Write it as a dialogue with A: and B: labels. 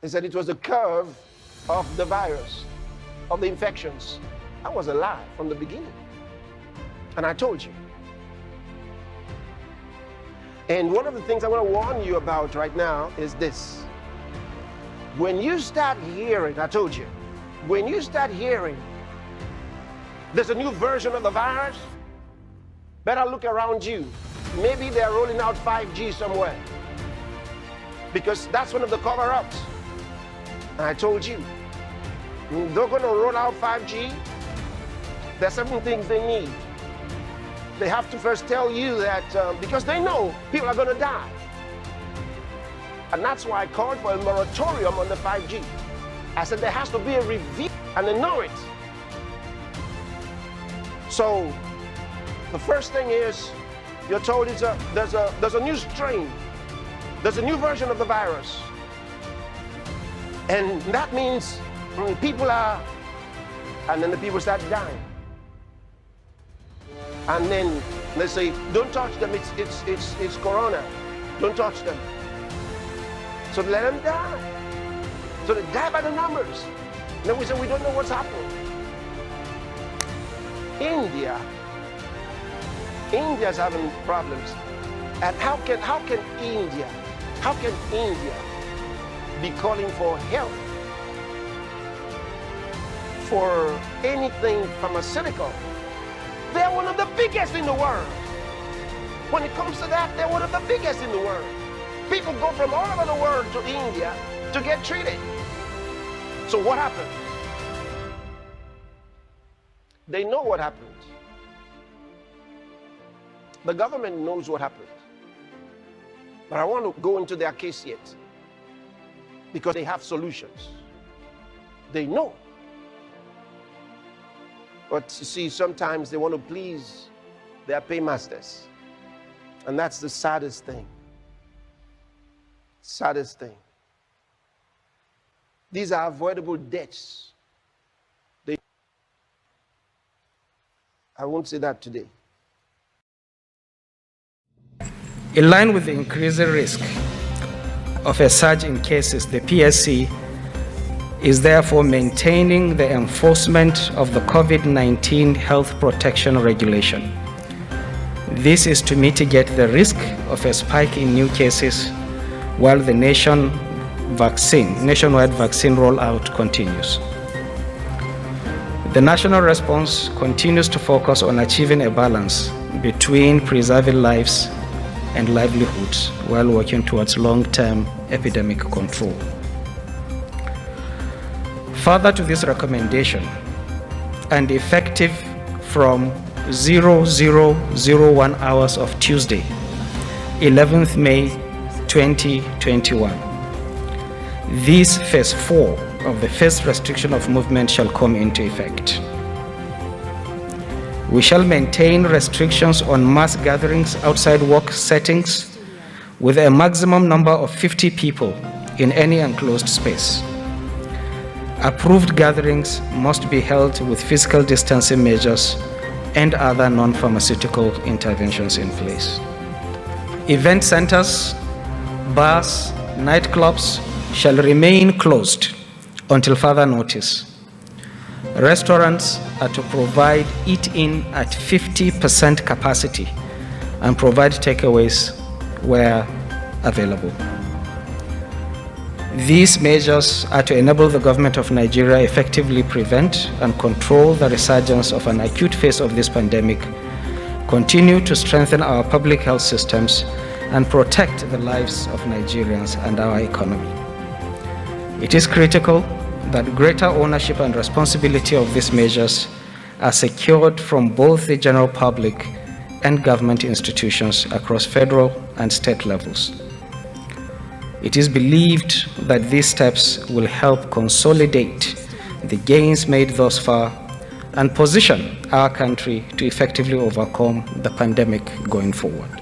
A: He said it was the curve of the virus, of the infections. That was a lie from the beginning. And I told you. And one of the things I want to warn you about right now is this. When you start hearing, I told you, when you start hearing there's a new version of the virus, better look around you. Maybe they're rolling out 5G somewhere, because that's one of the cover-ups. And I told you, they're going to roll out 5G. There's certain things they need. They have to first tell you that, because they know people are going to die. And that's why I called for a moratorium on the 5G. I said there has to be a review, and they know it. So the first thing is, you're told there's a new strain. There's a new version of the virus. And that means people are, and then the people start dying. And then they say, don't touch them, it's corona. Don't touch them. So let them die. So they die by the numbers. And then we say, we don't know what's happening. India's having problems. And how can India be calling for help for anything pharmaceutical? They're one of the biggest in the world. When it comes to that, they're one of the biggest in the world. People go from all over the world to India to get treated. So what happened? They know what happened. The government knows what happened. But I want to go into their case yet, because they have solutions. They know. But you see, sometimes they want to please their paymasters. And that's the saddest thing. Saddest thing. These are avoidable deaths. I won't say that today.
B: In line with the increasing risk of a surge in cases, the PSC is therefore maintaining the enforcement of the COVID-19 health protection regulation. This is to mitigate the risk of a spike in new cases while the nationwide vaccine rollout continues. The national response continues to focus on achieving a balance between preserving lives and livelihoods while working towards long-term epidemic control. Further to this recommendation, and effective from 0001 hours of Tuesday, 11th May 2021, this phase 4 of the first restriction of movement shall come into effect. We shall maintain restrictions on mass gatherings outside work settings with a maximum number of 50 people in any enclosed space. Approved gatherings must be held with physical distancing measures and other non-pharmaceutical interventions in place. Event centers, bars, nightclubs shall remain closed until further notice. Restaurants are to provide eat-in at 50% capacity and provide takeaways where available. These measures are to enable the government of Nigeria effectively prevent and control the resurgence of an acute phase of this pandemic, continue to strengthen our public health systems, and protect the lives of Nigerians and our economy. It is critical that greater ownership and responsibility of these measures are secured from both the general public and government institutions across federal and state levels. It is believed that these steps will help consolidate the gains made thus far and position our country to effectively overcome the pandemic going forward.